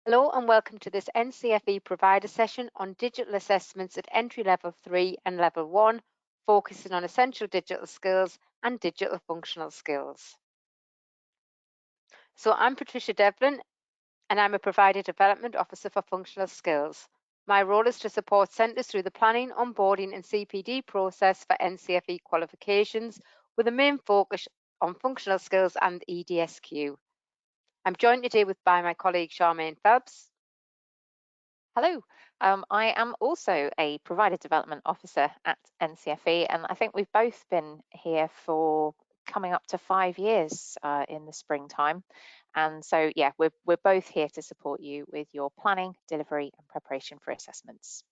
Hello and welcome to this NCFE provider session on digital assessments at entry level 3 and level 1, focusing on essential digital skills and digital functional skills. So I'm Patricia Devlin and I'm a provider development officer for functional skills. My role is to support centres through the planning, onboarding and CPD process for NCFE qualifications with a main focus on functional skills and EDSQ. I'm joined today by my colleague Charmaine Phelps. Hello, I am also a provider development officer at NCFE, and I think we've both been here for coming up to 5 years in the springtime. And so, yeah, we're both here to support you with your planning, delivery, and preparation for assessments.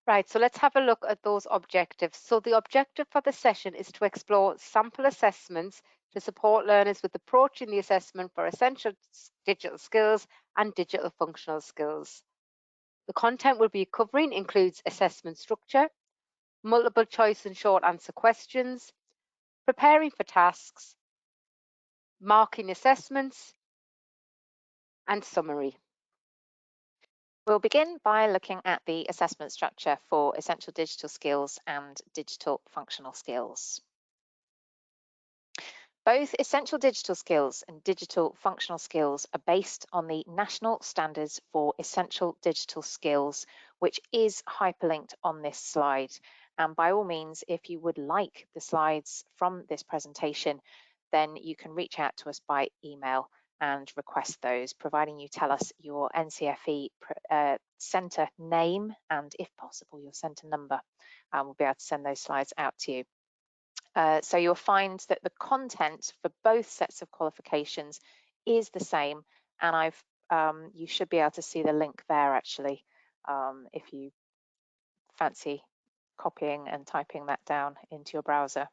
Right, so let's have a look at those objectives. So the objective for the session is to explore sample assessments to support learners with approaching the assessment for essential digital skills and digital functional skills. The content we'll be covering includes assessment structure, multiple choice and short answer questions, preparing for tasks, marking assessments, and summary. We'll begin by looking at the assessment structure for essential digital skills and digital functional skills. Both essential digital skills and digital functional skills are based on the National Standards for Essential Digital Skills, which is hyperlinked on this slide. And by all means, if you would like the slides from this presentation, then you can reach out to us by email and request those, providing you tell us your NCFE centre name and, if possible, your centre number. We'll be able to send those slides out to you. So you'll find that the content for both sets of qualifications is the same, and you should be able to see the link there actually if you fancy copying and typing that down into your browser.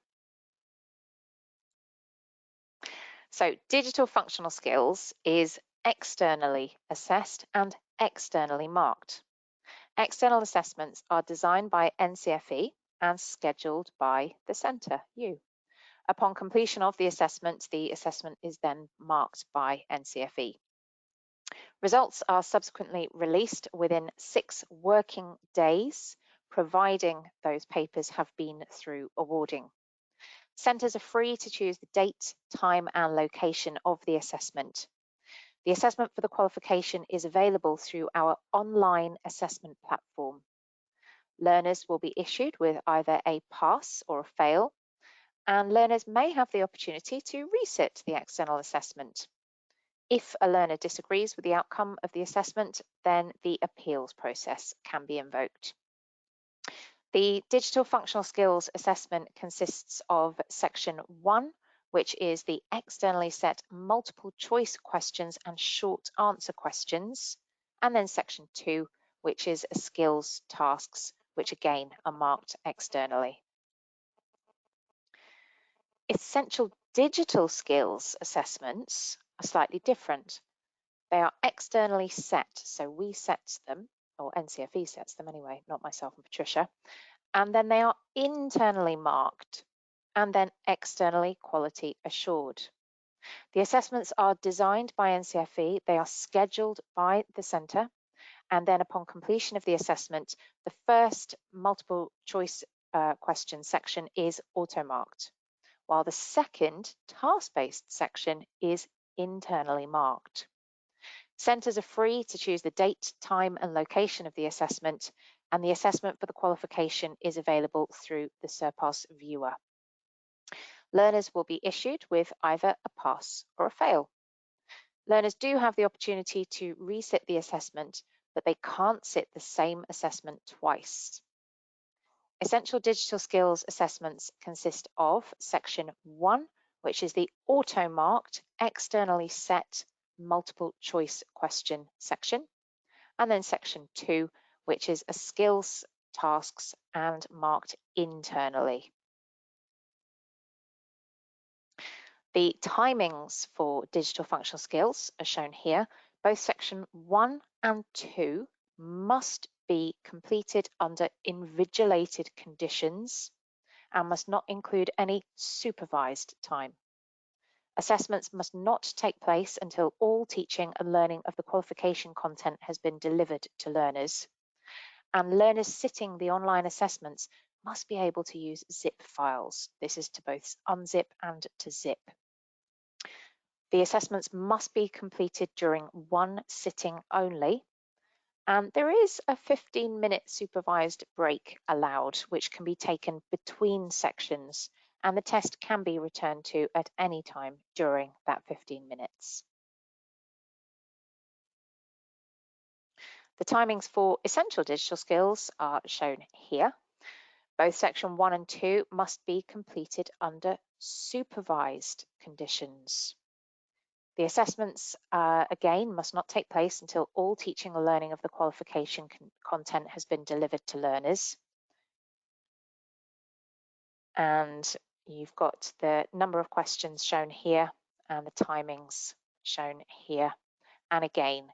So digital functional skills is externally assessed and externally marked. External assessments are designed by NCFE and scheduled by the centre, you. Upon completion of the assessment is then marked by NCFE. Results are subsequently released within 6 working days, providing those papers have been through awarding. Centres are free to choose the date, time and location of the assessment. The assessment for the qualification is available through our online assessment platform. Learners will be issued with either a pass or a fail, and learners may have the opportunity to resit the external assessment. If a learner disagrees with the outcome of the assessment, then the appeals process can be invoked. The digital functional skills assessment consists of section 1, which is the externally set multiple choice questions and short answer questions, and then section 2, which is skills tasks, which again are marked externally. Essential digital skills assessments are slightly different. They are externally set, so we set them, or NCFE sets them anyway, not myself and Patricia, and then they are internally marked and then externally quality assured. The assessments are designed by NCFE, they are scheduled by the centre, and then upon completion of the assessment, the first multiple choice question section is auto-marked, while the second task-based section is internally marked. Centres are free to choose the date, time and location of the assessment, and the assessment for the qualification is available through the SURPASS viewer. Learners will be issued with either a pass or a fail. Learners do have the opportunity to resit the assessment, but they can't sit the same assessment twice. Essential digital skills assessments consist of section 1, which is the auto-marked, externally set multiple choice question section, and then section 2, which is a skills, tasks, and marked internally. The timings for digital functional skills are shown here. Both section 1 and 2 must be completed under invigilated conditions and must not include any supervised time. Assessments must not take place until all teaching and learning of the qualification content has been delivered to learners. And learners sitting the online assessments must be able to use zip files. This is to both unzip and to zip. The assessments must be completed during one sitting only, and there is a 15-minute supervised break allowed, which can be taken between sections, and the test can be returned to at any time during that 15 minutes. The timings for essential digital skills are shown here. Both section 1 and 2 must be completed under supervised conditions. The assessments, again, must not take place until all teaching or learning of the qualification content has been delivered to learners. And you've got the number of questions shown here and the timings shown here. And again,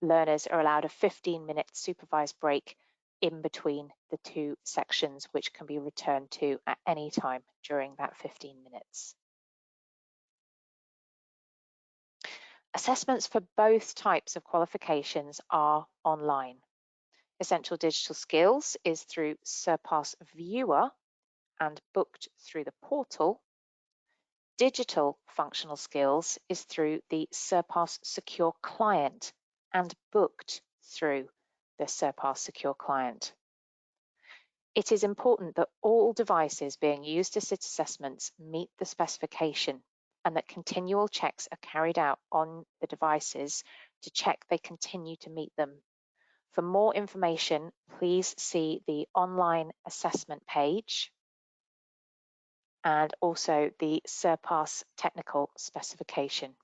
learners are allowed a 15-minute supervised break in between the two sections, which can be returned to at any time during that 15 minutes. Assessments for both types of qualifications are online. Essential Digital Skills is through Surpass Viewer and booked through the portal. Digital Functional Skills is through the Surpass Secure Client and booked through the Surpass Secure Client. It is important that all devices being used to sit assessments meet the specification and that continual checks are carried out on the devices to check they continue to meet them. For more information, please see the online assessment page and also the Surpass technical specification.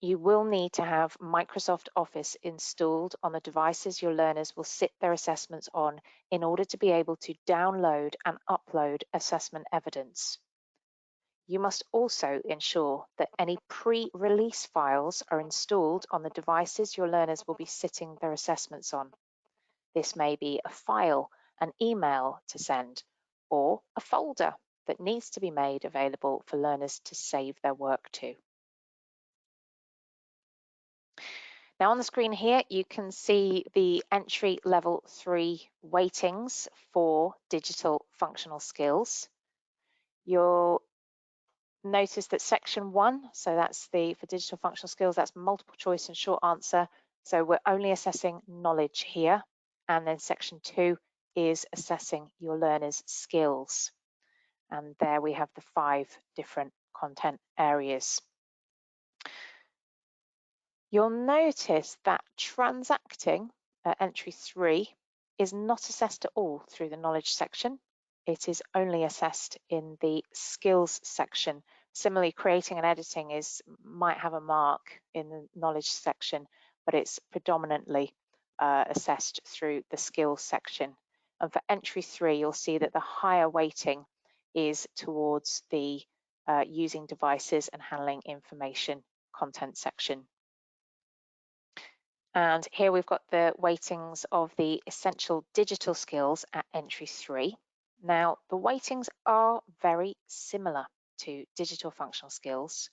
You will need to have Microsoft Office installed on the devices your learners will sit their assessments on in order to be able to download and upload assessment evidence. You must also ensure that any pre-release files are installed on the devices your learners will be sitting their assessments on. This may be a file, an email to send, or a folder that needs to be made available for learners to save their work to. Now on the screen here, you can see the entry level 3 weightings for digital functional skills. You'll notice that section 1, so that's for digital functional skills, that's multiple choice and short answer. So we're only assessing knowledge here. And then section 2 is assessing your learners' skills. And there we have the 5 different content areas. You'll notice that transacting at entry 3 is not assessed at all through the knowledge section. It is only assessed in the skills section. Similarly, creating and editing might have a mark in the knowledge section, but it's predominantly assessed through the skills section. And for entry 3, you'll see that the higher weighting is towards the using devices and handling information content section. And here we've got the weightings of the essential digital skills at entry 3. Now, the weightings are very similar to digital functional skills,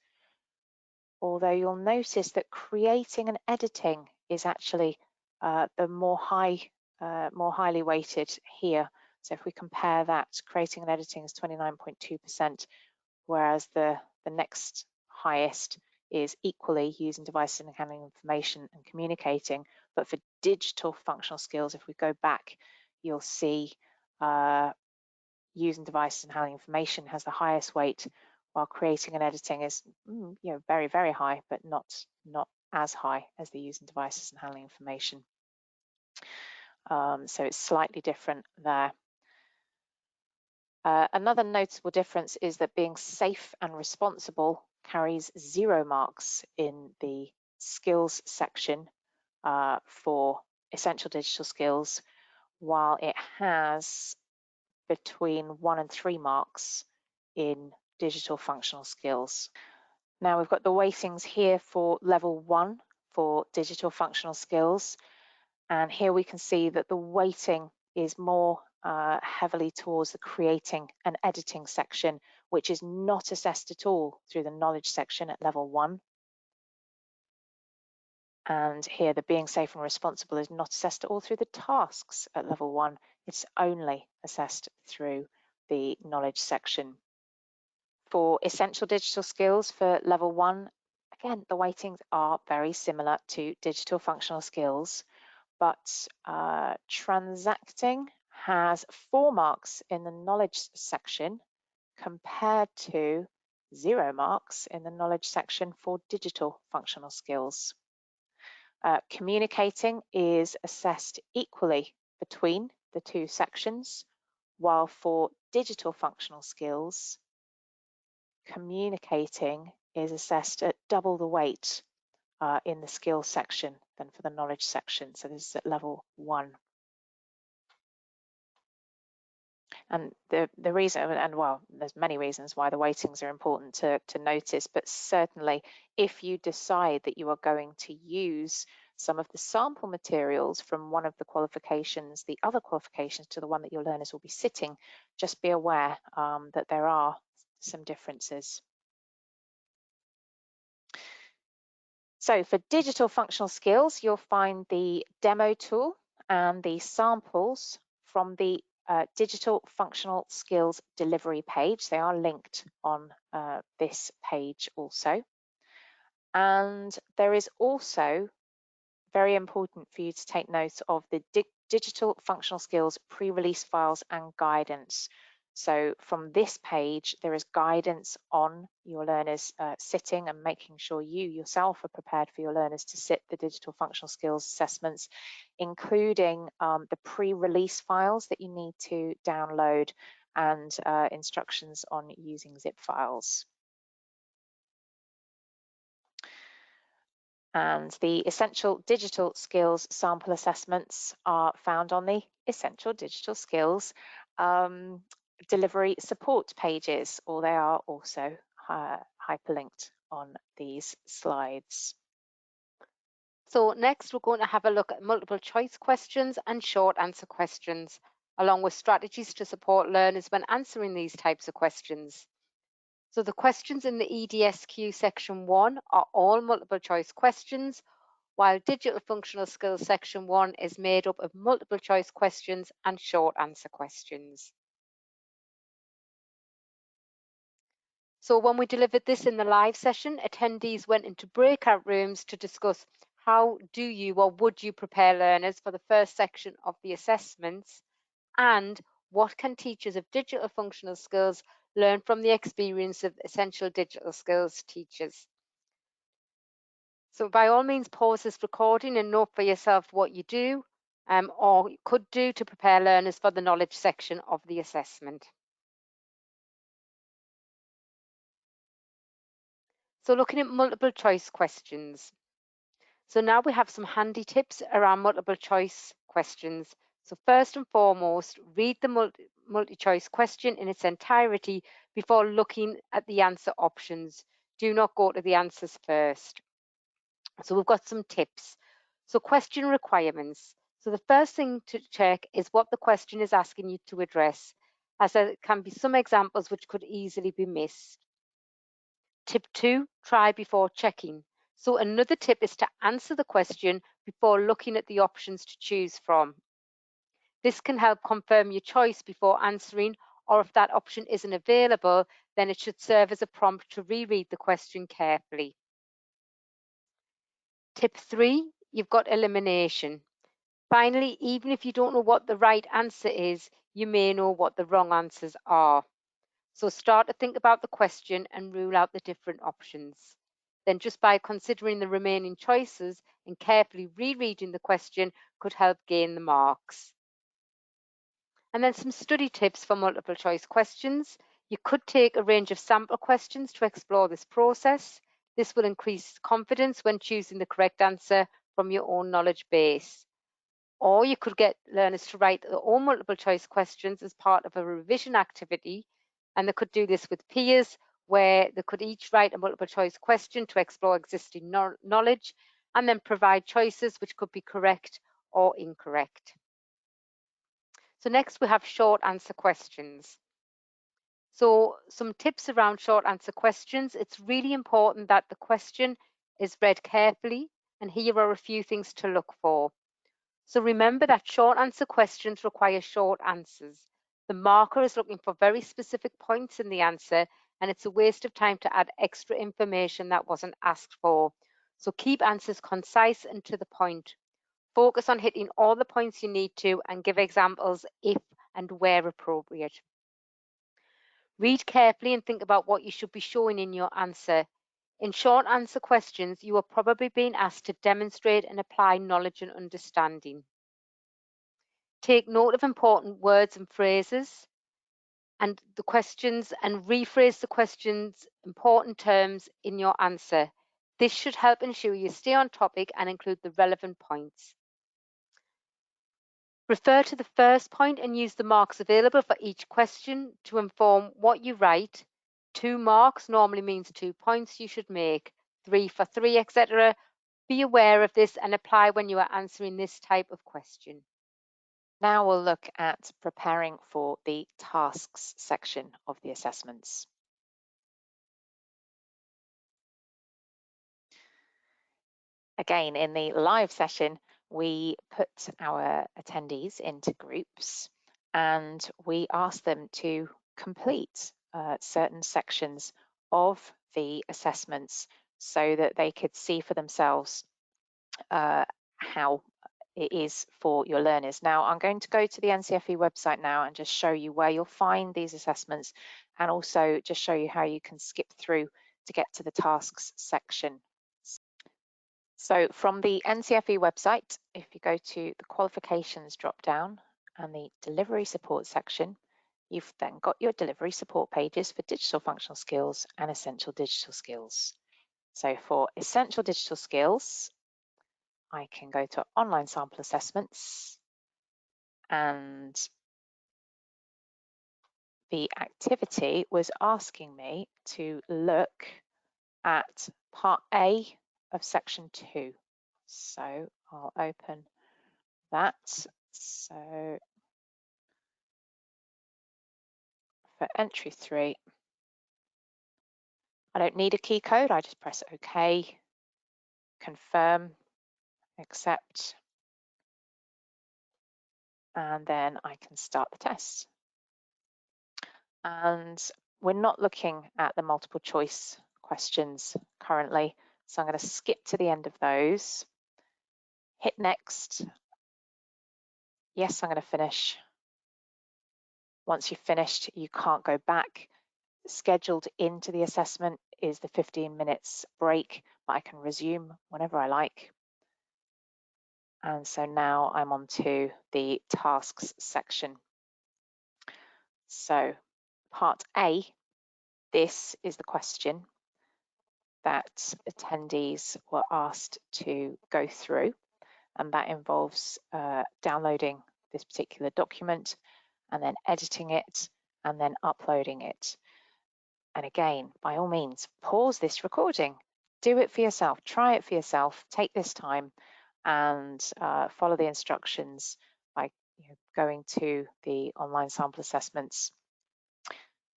although you'll notice that creating and editing is actually the more highly weighted here. So if we compare that, creating and editing is 29.2%, whereas the next highest is equally using devices and handling information and communicating. But for digital functional skills, if we go back, you'll see using devices and handling information has the highest weight, while creating and editing is very, very high, but not as high as the using devices and handling information. So it's slightly different there. Another noticeable difference is that being safe and responsible carries 0 marks in the skills section for essential digital skills, while it has between 1 and 3 marks in digital functional skills. Now we've got the weightings here for level 1 for digital functional skills, and here we can see that the weighting is more heavily towards the creating and editing section, which is not assessed at all through the knowledge section at level 1. And here the being safe and responsible is not assessed at all through the tasks at level 1. It's only assessed through the knowledge section. For essential digital skills for level 1, again, the weightings are very similar to digital functional skills, but transacting has 4 marks in the knowledge section compared to 0 marks in the knowledge section for digital functional skills. Communicating is assessed equally between the 2 sections, while for digital functional skills, communicating is assessed at double the weight in the skills section than for the knowledge section. So this is at level 1. And the reason, and well, there's many reasons why the weightings are important to notice, but certainly if you decide that you are going to use some of the sample materials from one of the qualifications, the other qualifications to the one that your learners will be sitting, just be aware that there are some differences. So for digital functional skills, you'll find the demo tool and the samples from the digital functional skills delivery page. They are linked on this page also. And there is also very important for you to take note of the digital functional skills pre-release files and guidance. So from this page, there is guidance on your learners sitting and making sure you yourself are prepared for your learners to sit the digital functional skills assessments, including the pre-release files that you need to download and instructions on using zip files. And the essential digital skills sample assessments are found on the essential digital skills delivery support pages, or they are also hyperlinked on these slides. So next we're going to have a look at multiple choice questions and short answer questions, along with strategies to support learners when answering these types of questions. So the questions in the EDSQ section 1 are all multiple choice questions, while digital functional skills section 1 is made up of multiple choice questions and short answer questions. So when we delivered this in the live session, attendees went into breakout rooms to discuss how do you or would you prepare learners for the first section of the assessments, and what can teachers of digital functional skills learn from the experience of essential digital skills teachers. So by all means, pause this recording and note for yourself what you do or could do to prepare learners for the knowledge section of the assessment. So looking at multiple choice questions. So now we have some handy tips around multiple choice questions. So first and foremost, read the multi-choice question in its entirety before looking at the answer options. Do not go to the answers first. So we've got some tips. So question requirements. So the first thing to check is what the question is asking you to address, as there can be some examples which could easily be missed. Tip 2, try before checking. So another tip is to answer the question before looking at the options to choose from. This can help confirm your choice before answering, or if that option isn't available, then it should serve as a prompt to reread the question carefully. Tip 3, you've got elimination. Finally, even if you don't know what the right answer is, you may know what the wrong answers are. So start to think about the question and rule out the different options. Then just by considering the remaining choices and carefully rereading the question could help gain the marks. And then some study tips for multiple choice questions. You could take a range of sample questions to explore this process. This will increase confidence when choosing the correct answer from your own knowledge base. Or you could get learners to write their own multiple choice questions as part of a revision activity. And they could do this with peers, where they could each write a multiple choice question to explore existing knowledge and then provide choices which could be correct or incorrect. So next we have short answer questions. So some tips around short answer questions. It's really important that the question is read carefully, and here are a few things to look for. So remember that short answer questions require short answers. The marker is looking for very specific points in the answer, and it's a waste of time to add extra information that wasn't asked for. So keep answers concise and to the point. Focus on hitting all the points you need to and give examples if and where appropriate. Read carefully and think about what you should be showing in your answer. In short answer questions, you are probably being asked to demonstrate and apply knowledge and understanding. Take note of important words and phrases and the questions and rephrase the question's important terms in your answer. This should help ensure you stay on topic and include the relevant points. Refer to the first point and use the marks available for each question to inform what you write. 2 marks normally means 2 points you should make, 3 for 3, etc. Be aware of this and apply when you are answering this type of question. Now we'll look at preparing for the tasks section of the assessments. Again, in the live session, we put our attendees into groups and we asked them to complete certain sections of the assessments so that they could see for themselves how it is for your learners. Now, I'm going to go to the NCFE website now and just show you where you'll find these assessments and also just show you how you can skip through to get to the tasks section. So from the NCFE website, if you go to the qualifications drop-down and the delivery support section, you've then got your delivery support pages for digital functional skills and essential digital skills. So for essential digital skills, I can go to online sample assessments and the activity was asking me to look at part A of section 2. So I'll open that. So for entry 3, I don't need a key code. I just press OK, confirm, accept, and then I can start the test. And we're not looking at the multiple choice questions currently, so I'm going to skip to the end of those, hit next. Yes, I'm going to finish. Once you've finished, you can't go back. Scheduled into the assessment is the 15 minutes break, but I can resume whenever I like. And so now I'm on to the tasks section. So part A, this is the question that attendees were asked to go through, and that involves downloading this particular document and then editing it and then uploading it. And again, by all means, pause this recording, do it for yourself, try it for yourself, take this time and follow the instructions by going to the online sample assessments.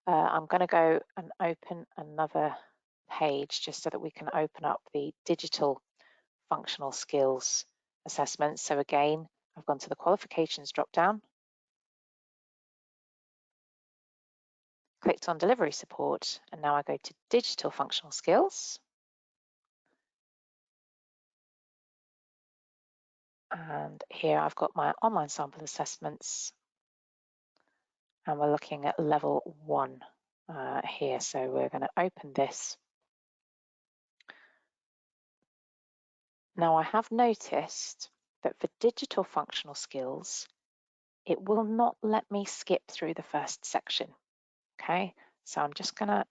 I'm going to go and open another page just so that we can open up the digital functional skills assessments. So again, I've gone to the qualifications drop down, clicked on delivery support, and now I go to digital functional skills. And here I've got my online sample assessments and we're looking at level 1 here. So we're going to open this. Now I have noticed that for digital functional skills, it will not let me skip through the first section. Okay, so I'm just going to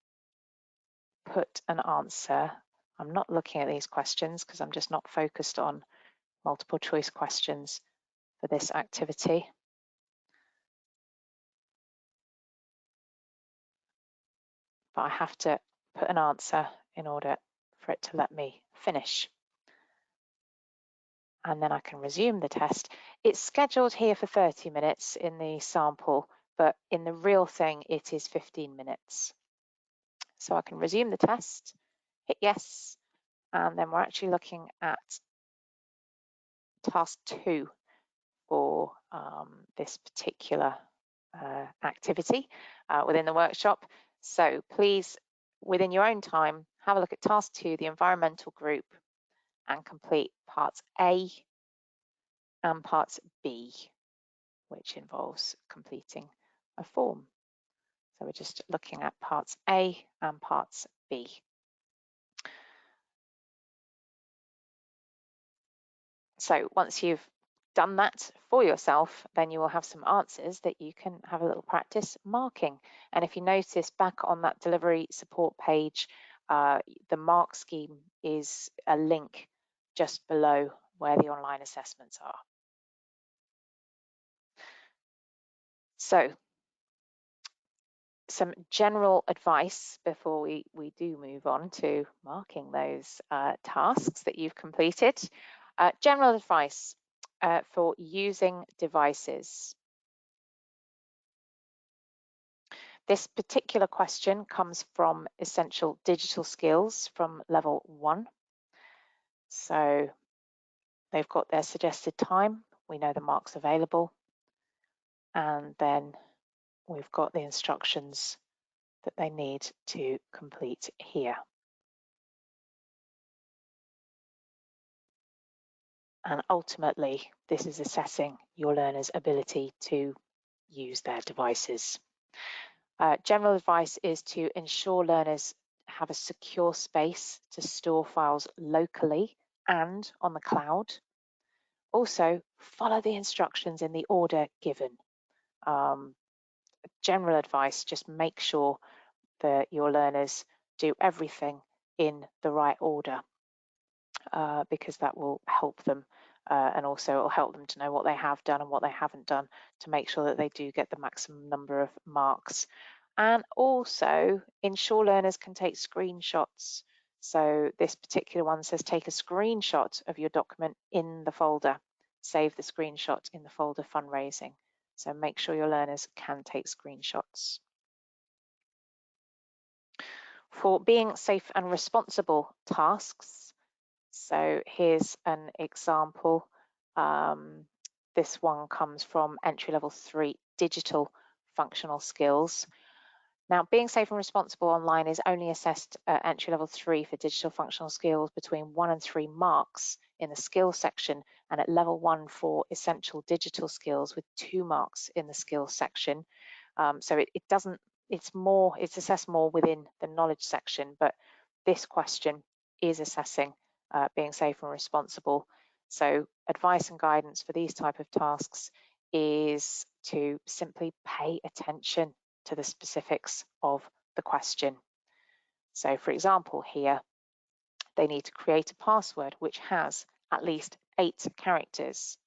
put an answer. I'm not looking at these questions because I'm just not focused on multiple choice questions for this activity. But I have to put an answer in order for it to let me finish. And then I can resume the test. It's scheduled here for 30 minutes in the sample but in the real thing, it is 15 minutes. So I can resume the test, hit yes, and then we're actually looking at task 2 for this particular activity within the workshop. So please, within your own time, have a look at task 2, the environmental group, and complete parts A and parts B, which involves completing a form. So we're just looking at parts A and parts B. So once you've done that for yourself, then you will have some answers that you can have a little practice marking. And if you notice back on that delivery support page, the mark scheme is a link just below where the online assessments are. So some general advice before we do move on to marking those tasks that you've completed. General advice for using devices. This particular question comes from Essential Digital Skills from level 1. So they've got their suggested time. We know the marks available. And then we've got the instructions that they need to complete here. And ultimately, this is assessing your learners' ability to use their devices. General advice is to ensure learners have a secure space to store files locally and on the cloud. Also, follow the instructions in the order given. General advice, just make sure that your learners do everything in the right order, because that will help them, and also it will help them to know what they have done and what they haven't done to make sure that they do get the maximum number of marks. And also ensure learners can take screenshots. So this particular one says take a screenshot of your document in the folder. Save the screenshot in the folder fundraising. So make sure your learners can take screenshots. For being safe and responsible tasks, so here's an example. This one comes from entry level 3 digital functional skills. Now, being safe and responsible online is only assessed at entry level 3 for digital functional skills between 1 and 3 marks in the skills section, and at level 1 for essential digital skills with 2 marks in the skills section. So it's assessed more within the knowledge section, but this question is assessing being safe and responsible. So advice and guidance for these type of tasks is to simply pay attention to the specifics of the question. So for example, here, they need to create a password which has at least 8 characters,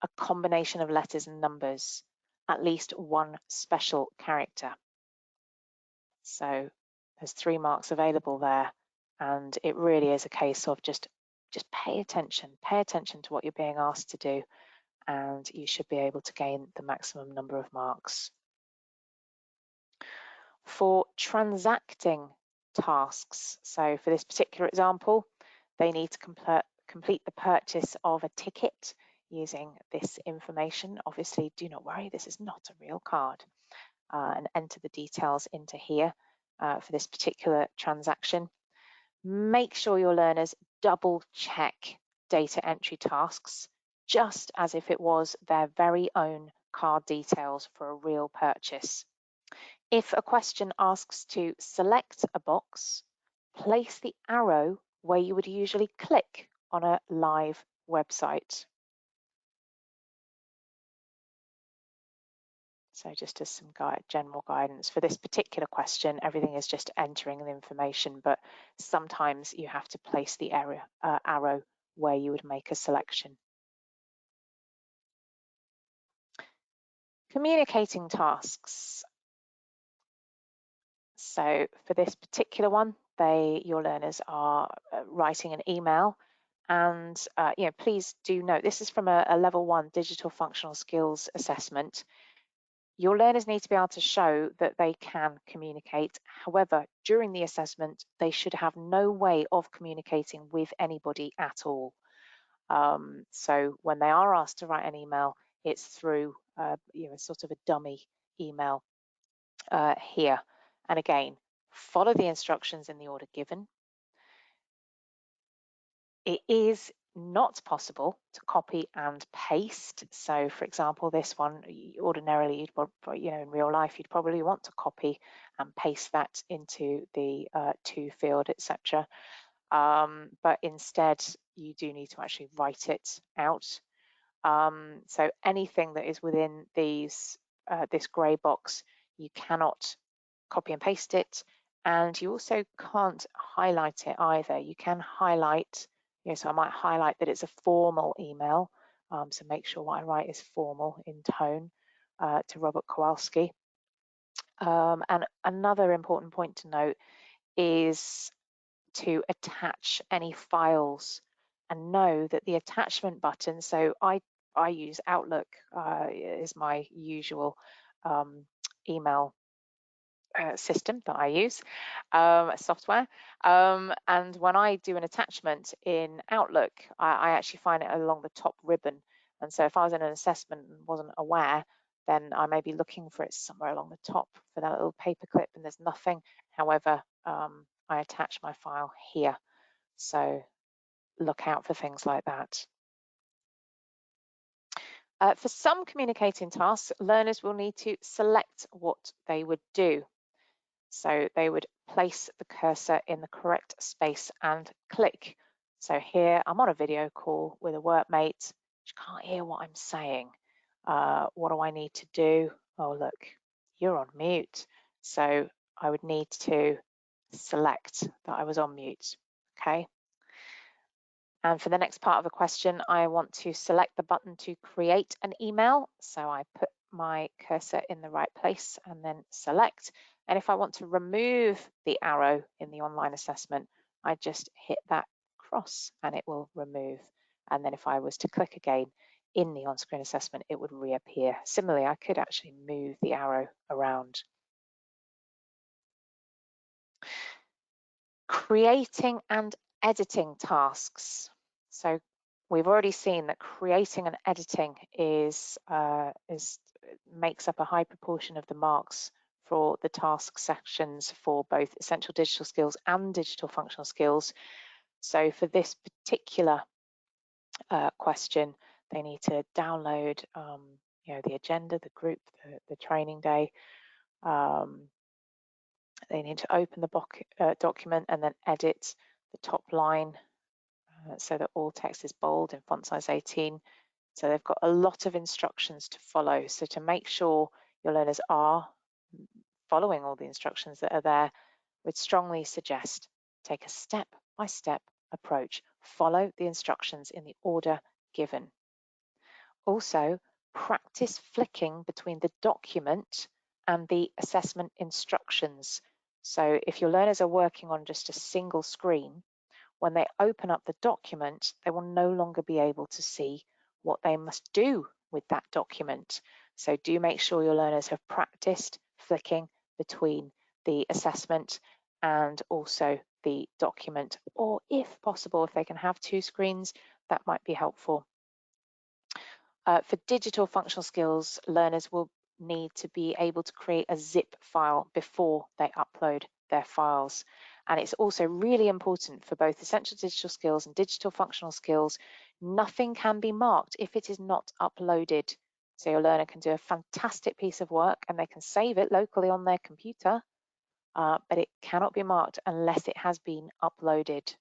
a combination of letters and numbers, at least 1 special character. So there's 3 marks available there, and it really is a case of just pay attention to what you're being asked to do, and you should be able to gain the maximum number of marks. For transacting tasks, so for this particular example, they need to complete the purchase of a ticket using this information. Obviously, do not worry, this is not a real card, and enter the details into here for this particular transaction. Make sure your learners double check data entry tasks, just as if it was their very own card details for a real purchase. If a question asks to select a box, place the arrow where you would usually click on a live website. So just as some general guidance for this particular question, everything is just entering the information, but sometimes you have to place the arrow where you would make a selection. Communicating tasks. So for this particular one, your learners are writing an email, and please do note this is from a level 1 digital functional skills assessment. Your learners need to be able to show that they can communicate. However, during the assessment, they should have no way of communicating with anybody at all. So when they are asked to write an email, it's through sort of a dummy email here. And again, follow the instructions in the order given. It is not possible to copy and paste. So for example, this one, ordinarily, in real life, you'd probably want to copy and paste that into the to field, etc. But instead, you do need to actually write it out. So anything that is within this grey box, you cannot copy and paste it, and you also can't highlight it either. You can highlight, so I might highlight that it's a formal email, so make sure what I write is formal in tone to Robert Kowalski. And another important point to note is to attach any files, and know that the attachment button, so I use Outlook is my usual email system that I use, software. And when I do an attachment in Outlook, I actually find it along the top ribbon. And so if I was in an assessment and wasn't aware, then I may be looking for it somewhere along the top for that little paper clip, and there's nothing. However, I attach my file here. So look out for things like that. For some communicating tasks, learners will need to select what they would do. So they would place the cursor in the correct space and click. So here I'm on a video call with a workmate, which can't hear what I'm saying. What do I need to do? Oh, look, you're on mute. So I would need to select that I was on mute, okay? And for the next part of the question, I want to select the button to create an email. So I put my cursor in the right place and then select. And if I want to remove the arrow in the online assessment, I just hit that cross and it will remove. And then if I was to click again in the on-screen assessment, it would reappear. Similarly, I could actually move the arrow around. Creating and editing tasks. So we've already seen that creating and editing makes up a high proportion of the marks for the task sections for both essential digital skills and digital functional skills. So for this particular question, they need to download the agenda, the group, the training day. They need to open the document and then edit the top line so that all text is bold in font size 18. So they've got a lot of instructions to follow. So to make sure your learners are following all the instructions that are there, we'd strongly suggest take a step-by-step approach. Follow the instructions in the order given. Also, practice flicking between the document and the assessment instructions. So if your learners are working on just a single screen, when they open up the document, they will no longer be able to see what they must do with that document. So do make sure your learners have practiced flicking between the assessment and also the document, or if possible, if they can have two screens, that might be helpful. For digital functional skills, learners will need to be able to create a zip file before they upload their files. And it's also really important for both essential digital skills and digital functional skills, nothing can be marked if it is not uploaded. So your learner can do a fantastic piece of work and they can save it locally on their computer, but it cannot be marked unless it has been uploaded.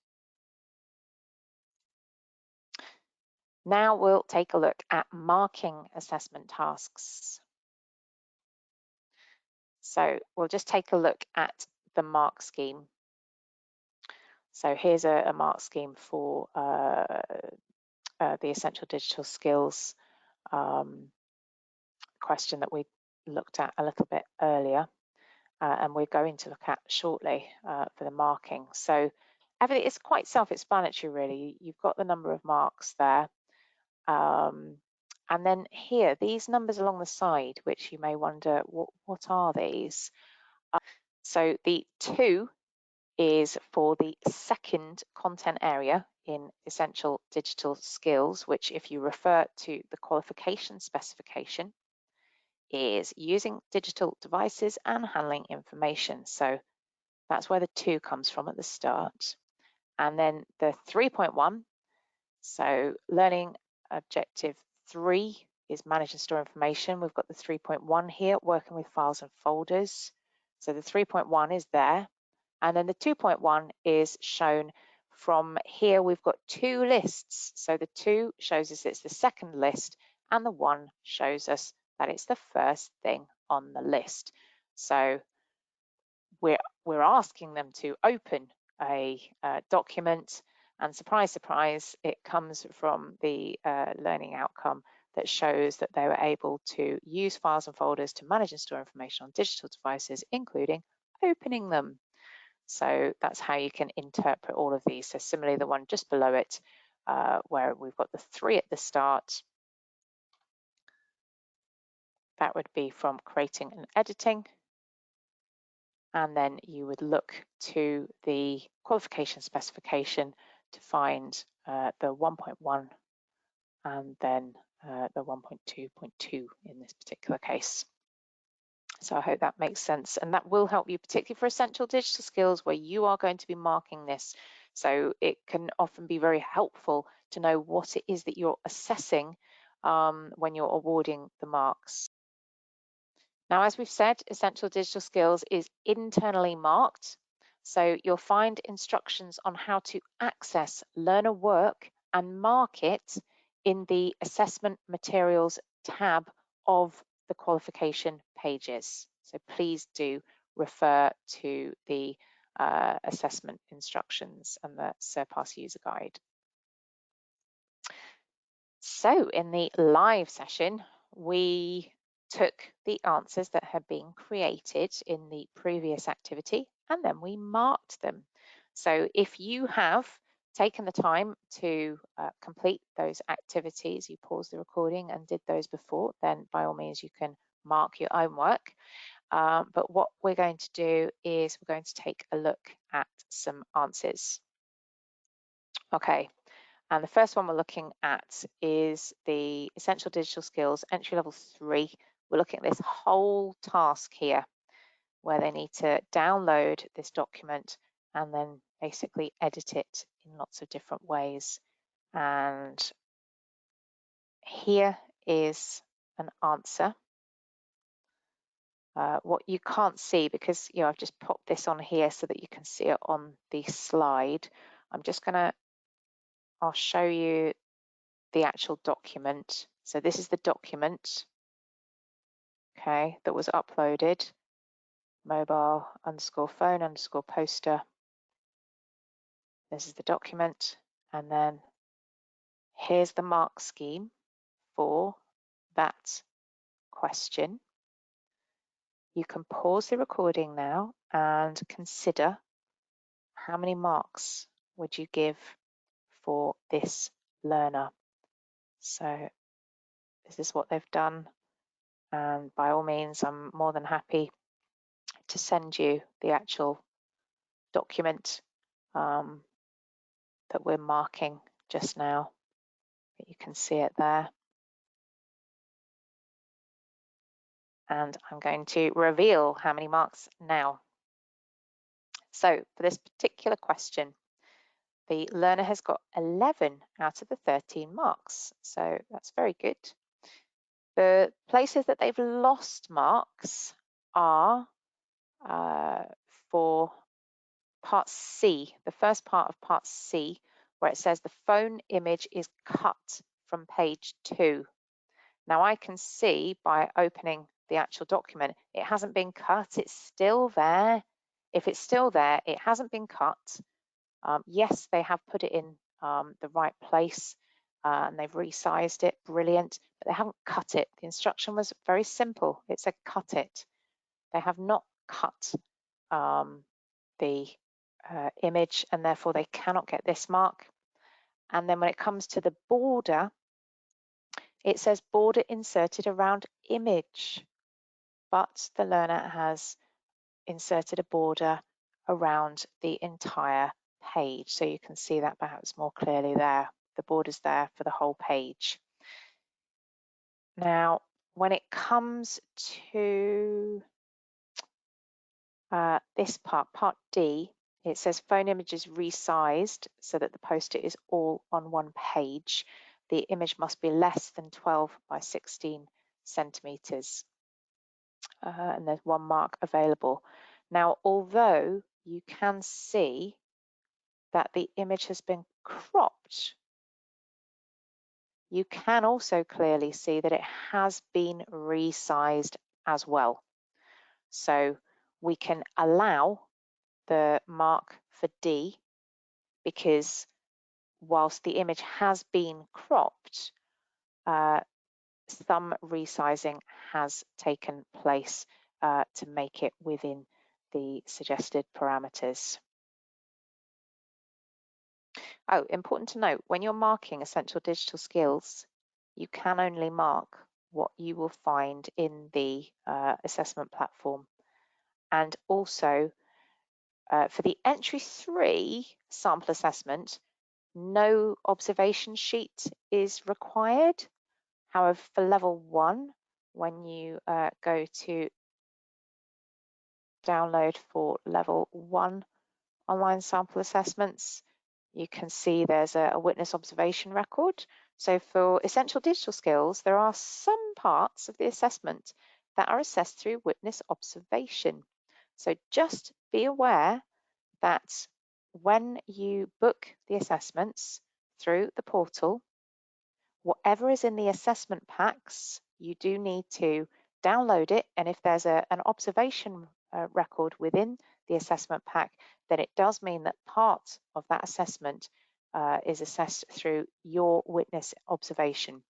Now we'll take a look at marking assessment tasks. So we'll just take a look at the mark scheme. So here's a mark scheme for the essential digital skills question that we looked at a little bit earlier, and we're going to look at shortly for the marking. So everything is quite self-explanatory, really. You've got the number of marks there, And then here, these numbers along the side, which you may wonder, what are these? So the 2 is for the second content area in Essential Digital Skills, which if you refer to the qualification specification, is using digital devices and handling information. So that's where the 2 comes from at the start. And then the 3.1, so learning objective 3 is manage and store information. We've got the 3.1 here, working with files and folders. So the 3.1 is there. And then the 2.1 is shown from here. We've got 2 lists. So the 2 shows us it's the second list, and the 1 shows us that it's the first thing on the list. So we're asking them to open a document, and surprise, surprise, it comes from the learning outcome that shows that they were able to use files and folders to manage and store information on digital devices, including opening them. So that's how you can interpret all of these. So similarly, the one just below it, where we've got the 3 at the start, that would be from creating and editing. And then you would look to the qualification specification to find the 1.1 and then the 1.2.2 in this particular case. So I hope that makes sense, and that will help you, particularly for essential digital skills where you are going to be marking this. So it can often be very helpful to know what it is that you're assessing when you're awarding the marks. Now, as we've said, essential digital skills is internally marked. So you'll find instructions on how to access learner work and mark it in the assessment materials tab of the qualification pages. So please do refer to the assessment instructions and the Surpass user guide. So in the live session, we took the answers that had been created in the previous activity and then we marked them. So if you have taken the time to complete those activities, you paused the recording and did those before, then by all means you can mark your own work. But what we're going to do is we're going to take a look at some answers. Okay. And the first one we're looking at is the Essential Digital Skills Entry Level 3. We're looking at this whole task here where they need to download this document and then basically edit it in lots of different ways. And here is an answer. What you can't see, because I've just popped this on here so that you can see it on the slide. I'll show you the actual document. So this is the document, okay, that was uploaded, mobile_phone_poster. This is the document, and then here's the mark scheme for that question. You can pause the recording now and consider how many marks would you give for this learner. So this is what they've done, and by all means I'm more than happy to send you the actual document that we're marking just now. You can see it there. And I'm going to reveal how many marks now. So for this particular question, the learner has got 11 out of the 13 marks. So that's very good. The places that they've lost marks are for part C, the first part of part C, where it says the phone image is cut from page 2. Now I can see by opening the actual document, it hasn't been cut, it's still there. If it's still there, it hasn't been cut. Yes, they have put it in the right place and they've resized it, brilliant, but they haven't cut it. The instruction was very simple, it said cut it. They have not cut the image, and therefore they cannot get this mark. And then when it comes to the border, It says border inserted around image, but the learner has inserted a border around the entire page. So you can see that perhaps more clearly there. The border's there for the whole page. Now, when it comes to this part D, it says phone images resized so that the post-it is all on one page. The image must be less than 12 by 16 centimeters. And there's one mark available. Now, although you can see that the image has been cropped, you can also clearly see that it has been resized as well. So we can allow the mark for D because whilst the image has been cropped, some resizing has taken place to make it within the suggested parameters. Oh, important to note, when you're marking essential digital skills, you can only mark what you will find in the assessment platform. And also, for the entry 3 sample assessment, no observation sheet is required. However, for level 1, when you go to download for level 1 online sample assessments, you can see there's a witness observation record. So for essential digital skills, there are some parts of the assessment that are assessed through witness observation. So just be aware that when you book the assessments through the portal, whatever is in the assessment packs, you do need to download it. And if there's an observation record within the assessment pack, then it does mean that part of that assessment is assessed through your witness observation.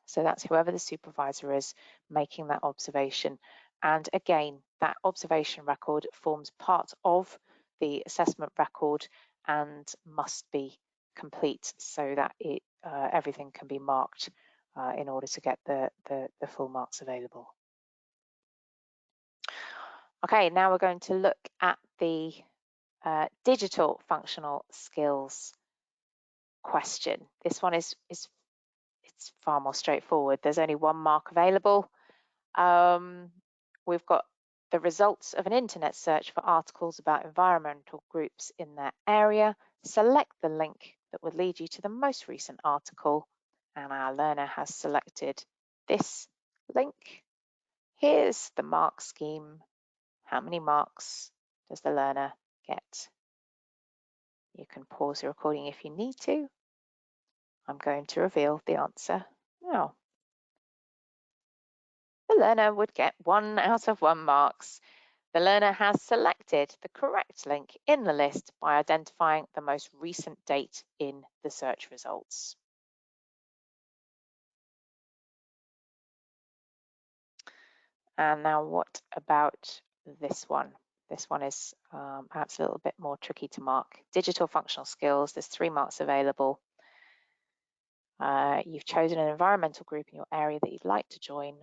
So that's whoever the supervisor is making that observation. And again, that observation record forms part of the assessment record and must be complete so that everything can be marked in order to get the full marks available. Okay, now we're going to look at the digital functional skills question. This one is it's far more straightforward. There's only one mark available. We've got the results of an internet search for articles about environmental groups in their area. Select the link that would lead you to the most recent article, and our learner has selected this link. Here's the mark scheme. How many marks does the learner get? You can pause the recording if you need to. I'm going to reveal the answer now. The learner would get 1 out of 1 marks. The learner has selected the correct link in the list by identifying the most recent date in the search results. And now what about this one? This one is perhaps a little bit more tricky to mark. Digital functional skills, there's 3 marks available. You've chosen an environmental group in your area that you'd like to join.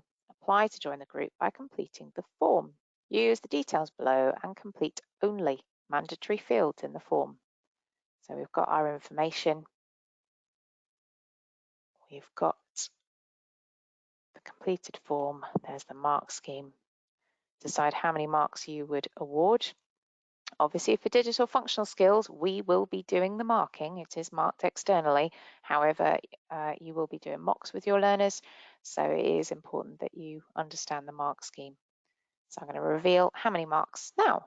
Apply to join the group by completing the form. Use the details below and complete only mandatory fields in the form. So we've got our information. We've got the completed form. There's the mark scheme. Decide how many marks you would award. Obviously, for digital functional skills, we will be doing the marking. It is marked externally. However, you will be doing mocks with your learners, so it is important that you understand the mark scheme. So I'm going to reveal how many marks now.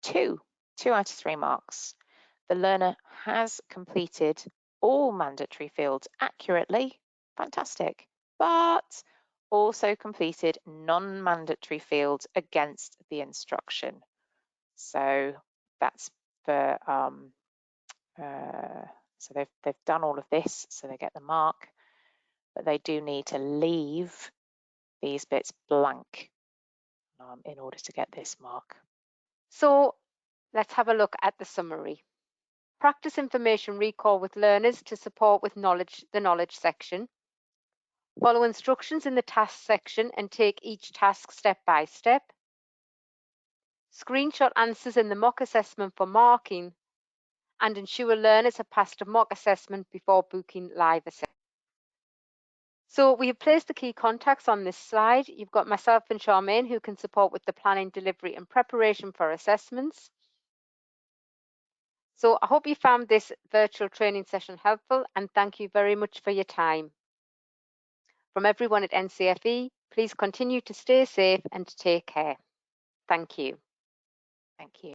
2 out of 3 marks. The learner has completed all mandatory fields accurately. Fantastic. But also completed non-mandatory fields against the instruction. So that's for so they've done all of this, so they get the mark, but they do need to leave these bits blank in order to get this mark. So let's have a look at the summary. practice information recall with learners to support with the knowledge section, follow instructions in the task section and take each task step by step, screenshot answers in the mock assessment for marking, and ensure learners have passed a mock assessment before booking live assessment. So we have placed the key contacts on this slide. You've got myself and Charmaine who can support with the planning, delivery and preparation for assessments. So I hope you found this virtual training session helpful and thank you very much for your time. From everyone at NCFE, please continue to stay safe and take care. Thank you. Thank you.